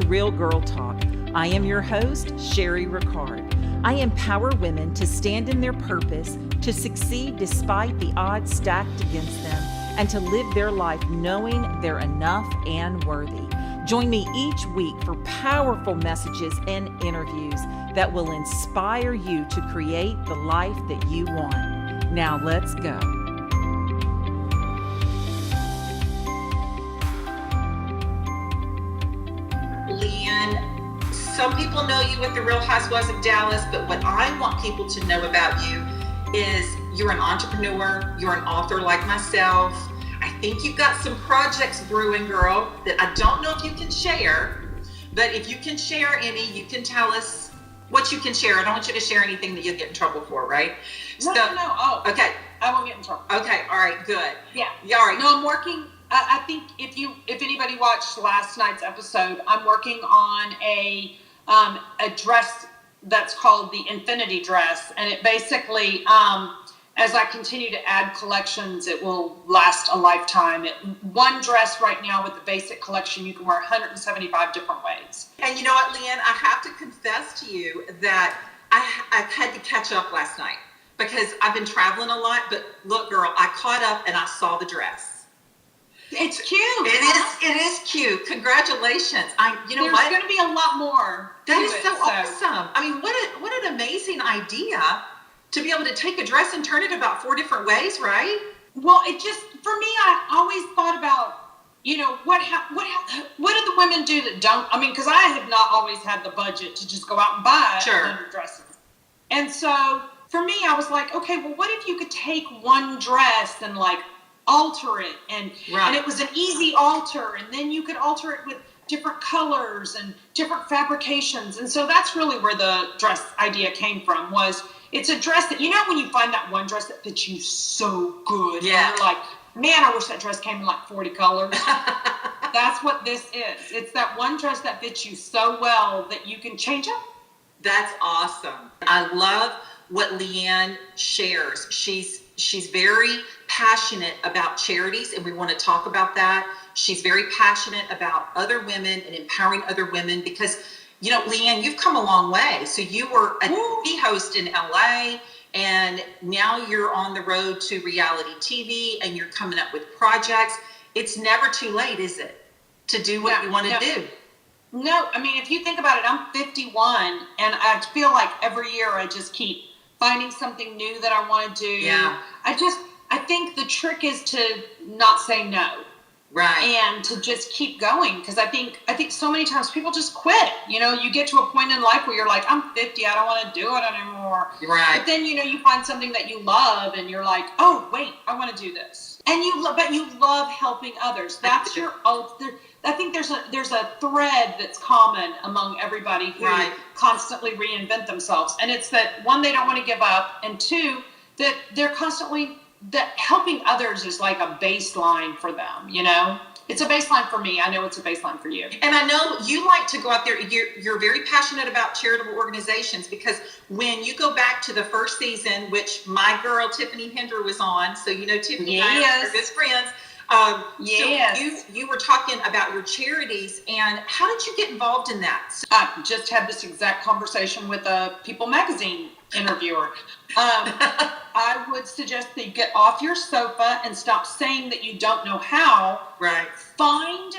to Real Girl Talk. I am your host, Sherry Ricard. I empower women to stand in their purpose, to succeed despite the odds stacked against them, and to live their life knowing they're enough and worthy. Join me each week for powerful messages and interviews that will inspire you to create the life that you want. Now let's go. LeeAnne, some people know you with the Real Housewives of Dallas, but what I want people to know about you is you're an entrepreneur, you're an author like myself. I think you've got some projects brewing, girl, that I don't know if you can share, but if you can share any, you can tell us what you can share. I don't want you to share anything that you'll get in trouble for, right? No. Oh, okay. I won't get in trouble. Okay. All right. Good. Yeah. All right. No, I'm working. I think if anybody watched last night's episode, I'm working on a dress that's called the Infinity Dress, and it basically, as I continue to add collections, it will last a lifetime. One dress right now with the basic collection, you can wear 175 different ways. And you know what, LeeAnne, I have to confess to you that I've had to catch up last night because I've been traveling a lot. But look, girl, I caught up and I saw the dress. It's cute. It is cute. Congratulations. There's going to be a lot more. That is so awesome. I mean, what an amazing idea to be able to take a dress and turn it about 4 different ways, right? Well, it just, for me, I always thought about, what do the women do that don't? I mean, because I have not always had the budget to just go out and buy 100 dresses. And so for me, I was like, okay, well, what if you could take one dress and like alter it? And it was an easy alter. And then you could alter it with different colors and different fabrications. And so that's really where the dress idea came from, was it's a dress that, when you find that one dress that fits you so good. Yeah. And you're like, man, I wish that dress came in like 40 colors. That's what this is. It's that one dress that fits you so well that you can change up. That's awesome. I love what LeeAnne shares. She's very passionate about charities, and we want to talk about that. She's very passionate about other women and empowering other women because, LeeAnne, you've come a long way. So you were a TV host in LA, and now you're on the road to reality TV, and you're coming up with projects. It's never too late, is it, to do what you want to do? No, I mean, if you think about it, I'm 51, and I feel like every year I just keep finding something new that I want to do. Yeah. I think the trick is to not say no. Right. And to just keep going. Because I think so many times people just quit. You get to a point in life where you're like, I'm 50, I don't want to do it anymore. Right. But then, you find something that you love and you're like, oh, wait, I want to do this. And you love helping others. That's your I think there's a thread that's common among everybody who constantly reinvent themselves. And it's that, one, they don't want to give up. And two, that they're constantly, that helping others is like a baseline for them, It's a baseline for me. I know it's a baseline for you. And I know you like to go out there. You're very passionate about charitable organizations because when you go back to the first season, which my girl Tiffany Hinder was on, so Tiffany and I are good friends. Yes. So you were talking about your charities, and how did you get involved in that? I just had this exact conversation with a People magazine interviewer. I would suggest that you get off your sofa and stop saying that you don't know how. Right. Find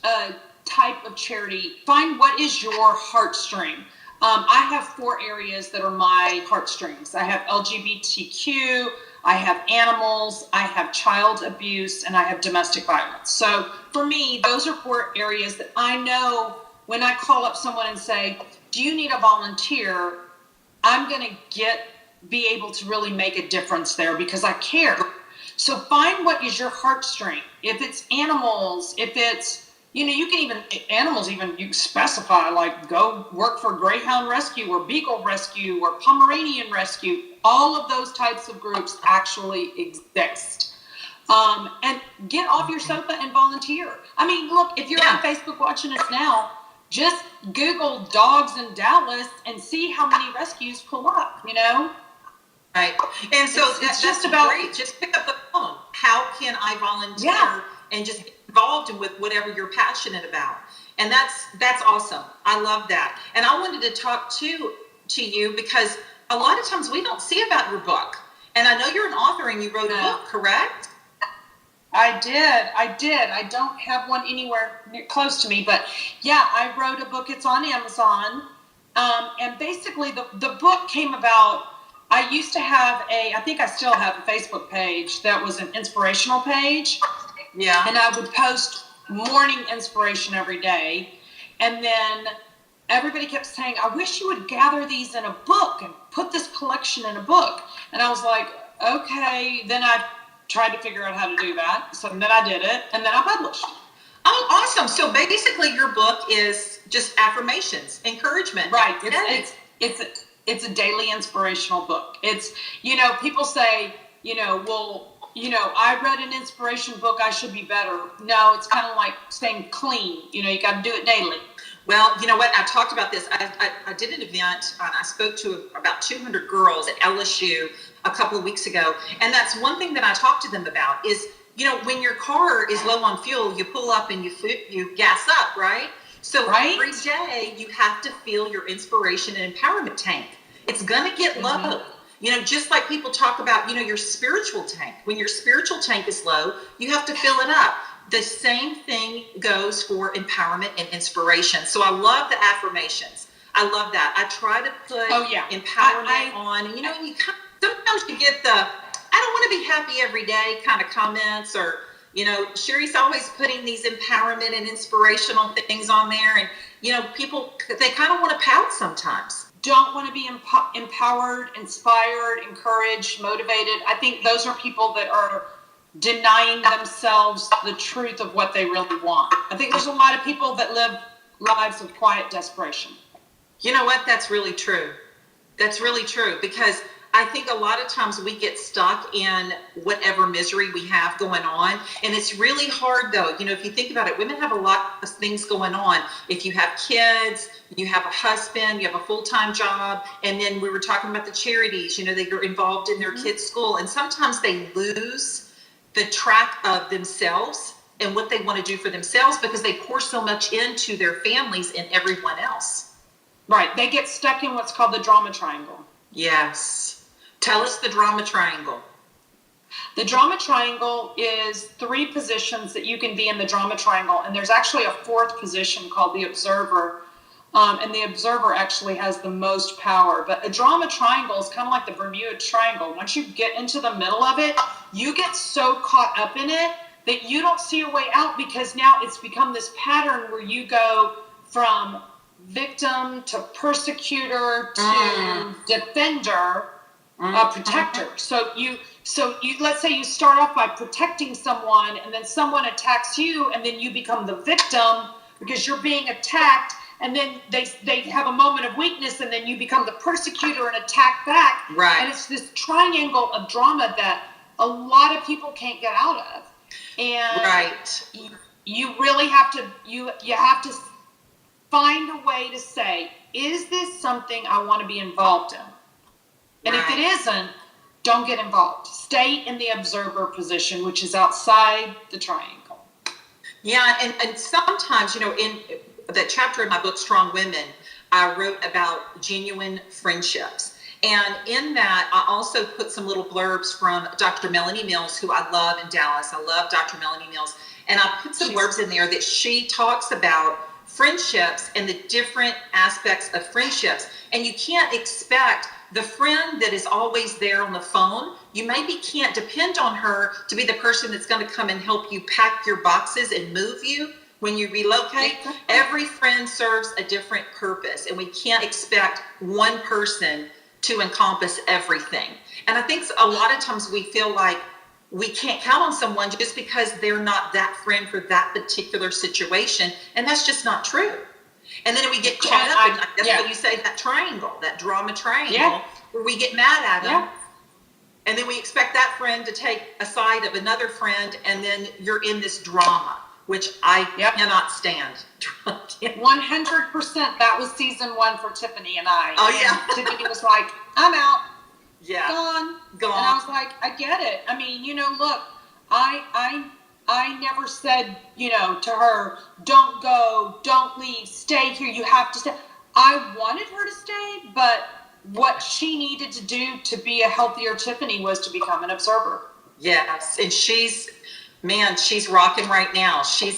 a type of charity. Find what is your heartstring. I have 4 areas that are my heartstrings. I have LGBTQ, I have animals, I have child abuse, and I have domestic violence. So for me, those are 4 areas that I know when I call up someone and say, do you need a volunteer? I'm going to be able to really make a difference there because I care. So find what is your heartstring. If it's animals, if it's, you can specify, like go work for Greyhound Rescue or Beagle Rescue or Pomeranian Rescue. All of those types of groups actually exist. And get off your sofa and volunteer. I mean, look, if you're on Facebook watching us now, just Google dogs in Dallas and see how many rescues pull up, Right. And so it's just about great. Just pick up the phone. How can I volunteer and just get involved in with whatever you're passionate about. And that's awesome. I love that. And I wanted to talk to you because a lot of times we don't see about your book. And I know you're an author and you wrote a book, correct? I did. I don't have one anywhere close to me, but yeah, I wrote a book. It's on Amazon. And basically the book came about. I used to have I think I still have a Facebook page that was an inspirational page. Yeah. And I would post morning inspiration every day. And then everybody kept saying, I wish you would gather these in a book and put this collection in a book. And I was like, okay. Then I tried to figure out how to do that. So then I did it, and then I published. Oh, awesome. So basically your book is just affirmations, encouragement. Right. It's a daily inspirational book. It's, people say, I read an inspiration book, I should be better. No, it's kind of like saying clean. You got to do it daily. Well, you know what? I talked about this. I did an event. I spoke to about 200 girls at LSU a couple of weeks ago. And that's one thing that I talked to them about is, when your car is low on fuel, you pull up and you gas up, right? So every day you have to fill your inspiration and empowerment tank. It's going to get low. Just like people talk about, your spiritual tank. When your spiritual tank is low, you have to fill it up. The same thing goes for empowerment and inspiration. So I love the affirmations. I love that. I try to put empowerment on. And, sometimes you get the, I don't want to be happy every day kind of comments, or, Sherry's always putting these empowerment and inspirational things on there. And, people, they kind of want to pout sometimes. Don't want to be empowered, inspired, encouraged, motivated. I think those are people that are denying themselves the truth of what they really want. I think there's a lot of people that live lives of quiet desperation. You know what? That's really true. That's really true, because I think a lot of times we get stuck in whatever misery we have going on. And it's really hard, though. If you think about it, women have a lot of things going on. If you have kids, you have a husband, you have a full-time job. And then we were talking about the charities, they're involved in their kids' school. And sometimes they lose the track of themselves and what they want to do for themselves because they pour so much into their families and everyone else. Right. They get stuck in what's called the drama triangle. Yes. Tell us the drama triangle. The drama triangle is 3 positions that you can be in the drama triangle. And there's actually a 4th position called the observer. And the observer actually has the most power. But a drama triangle is kind of like the Bermuda Triangle. Once you get into the middle of it, you get so caught up in it that you don't see a way out, because now it's become this pattern where you go from victim to persecutor to defender, protector. So you let's say you start off by protecting someone, and then someone attacks you, and then you become the victim because you're being attacked, and then they have a moment of weakness, and then you become the persecutor and attack back. Right. And it's this triangle of drama that a lot of people can't get out of. And you really have to you have to find a way to say, is this something I want to be involved in? And if it isn't, don't get involved. Stay in the observer position, which is outside the triangle. Yeah, and sometimes, in that chapter in my book, Strong Women, I wrote about genuine friendships. And in that, I also put some little blurbs from Dr. Melanie Mills, who I love in Dallas. I love Dr. Melanie Mills. And I put some blurbs in there that she talks about friendships and the different aspects of friendships. And you can't expect the friend that is always there on the phone, you maybe can't depend on her to be the person that's going to come and help you pack your boxes and move you when you relocate. Every friend serves a different purpose, and we can't expect one person to encompass everything. And I think a lot of times we feel like we can't count on someone just because they're not that friend for that particular situation. And that's just not true. And then we get caught up in, that's what you say, that triangle, that drama triangle, where we get mad at them. And then we expect that friend to take a side of another friend, and then you're in this drama, which I cannot stand. 100%. That was season 1 for Tiffany and I. Oh, yeah. Tiffany was like, I'm out. Yeah. Gone. And I was like, I get it. I mean, look, I I never said, to her, don't go, don't leave, stay here, you have to stay. I wanted her to stay, but what she needed to do to be a healthier Tiffany was to become an observer. Yes, and she's rocking right now. She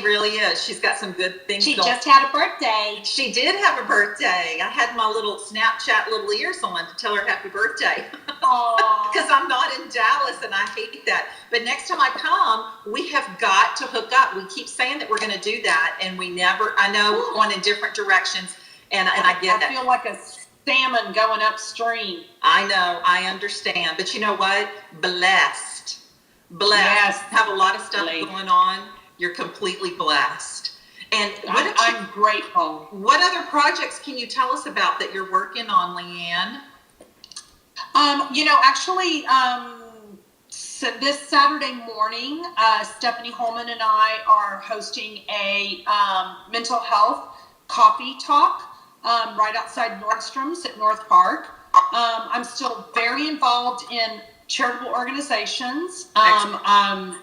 really is. She's got some good things. She just had a birthday. She did have a birthday. I had my little Snapchat little ears on to tell her happy birthday. Because I'm not in Dallas and I hate that. But next time I come, we have got to hook up. We keep saying that we're going to do that, and we never. I know we're going in different directions, and I get that. I feel like a salmon going upstream. I know. I understand. But you know what? Blessed. Yes. Have a lot of stuff going on. You're completely blessed. And I'm grateful. What other projects can you tell us about that you're working on, LeeAnne? Actually, so this Saturday morning, Stephanie Holman and I are hosting a mental health coffee talk right outside Nordstrom's at North Park. I'm still very involved in charitable organizations. I'm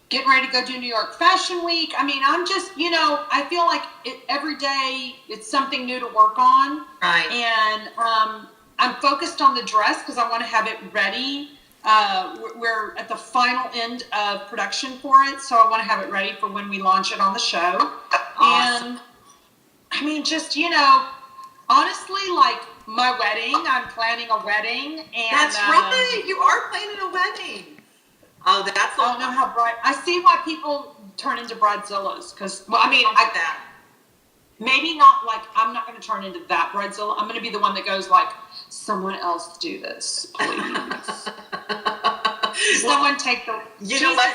getting ready to go do New York Fashion Week. I mean, I'm just, I feel like every day it's something new to work on. Right. And I'm focused on the dress because I want to have it ready. We're at the final end of production for it, so I want to have it ready for when we launch it on the show. Awesome. And I mean, just, honestly, like my wedding, I'm planning a wedding. And that's right. You are planning a wedding. Oh, that's. I don't know how bright. I see why people turn into bridezillas because, that. Maybe not like I'm not going to turn into that bridezilla. I'm going to be the one that goes like, someone else do this, please. Someone take the.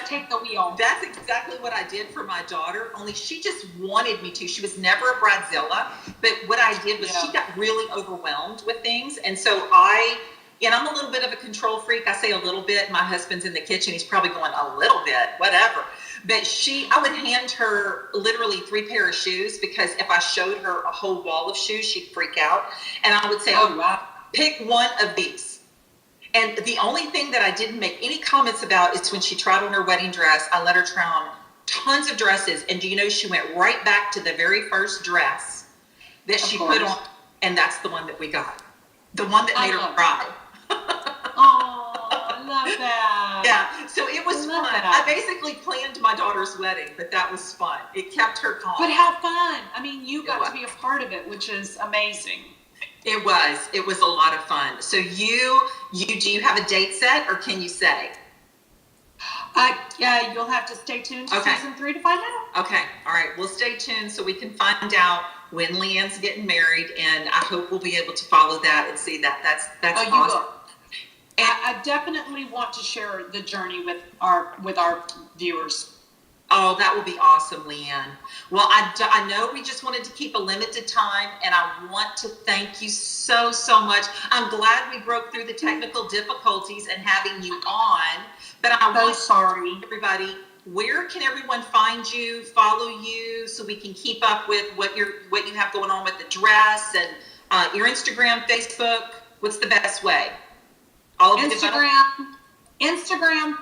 Take the wheel. That's exactly what I did for my daughter. Only she just wanted me to. She was never a bridezilla, but what I did was she got really overwhelmed with things, and so I'm a little bit of a control freak. I say a little bit. My husband's in the kitchen. He's probably going a little bit, whatever. But I would hand her literally 3 pairs of shoes because if I showed her a whole wall of shoes, she'd freak out. And I would say, wow. Pick one of these. And the only thing that I didn't make any comments about is when she tried on her wedding dress, I let her try on tons of dresses. And do you know, she went right back to the very first dress that she put on. And that's the one that we got. The one that made her cry. Oh, I love that. Yeah, so it was fun. I basically planned my daughter's wedding, but that was fun. It kept her calm. But how fun. I mean, you got to be a part of it, which is amazing. It was a lot of fun. So do you have a date set, or can you say? Yeah, you'll have to stay tuned to season 3 to find out. Okay, all right. We'll stay tuned so we can find out when LeeAnne's getting married, and I hope we'll be able to follow that and see that. That's awesome. You will. And I definitely want to share the journey with our viewers. Oh, that will be awesome, LeeAnne. Well, I know we just wanted to keep a limited time, and I want to thank you so, so much. I'm glad we broke through the technical difficulties and having you on, but I'm sorry. Everybody, where can everyone find you, follow you, so we can keep up with what you have going on with the dress and your Instagram, Facebook? What's the best way? Instagram,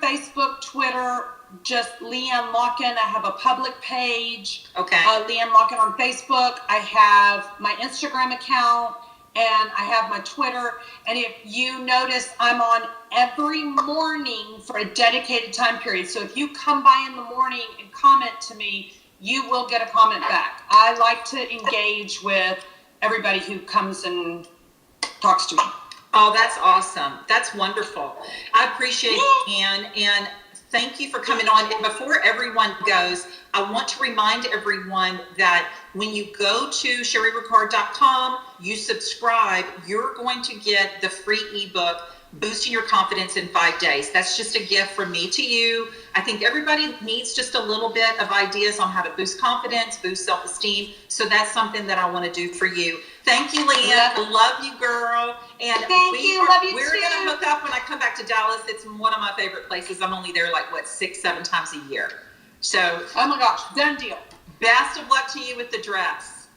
Facebook, Twitter. Just LeeAnne Locken. I have a public page. Okay. LeeAnne Locken on Facebook. I have my Instagram account and I have my Twitter. And if you notice, I'm on every morning for a dedicated time period. So if you come by in the morning and comment to me, you will get a comment back. I like to engage with everybody who comes and talks to me. Oh, that's awesome. That's wonderful. I appreciate it, Anne, and thank you for coming on. And before everyone goes, I want to remind everyone that when you go to SherryRicard.com, you subscribe, you're going to get the free ebook, Boosting Your Confidence in 5 Days. That's just a gift from me to you. I think everybody needs just a little bit of ideas on how to boost confidence, boost self-esteem. So that's something that I want to do for you. Thank you, LeeAnne. Love you, girl. And Love you we're going to hook up when I come back to Dallas. It's one of my favorite places. I'm only there 6-7 times a year. So, oh my gosh, done deal. Best of luck to you with the dress.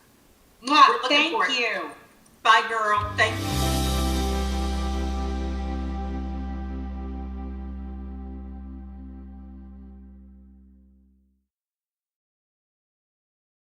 Thank you. Bye, girl. Thank you.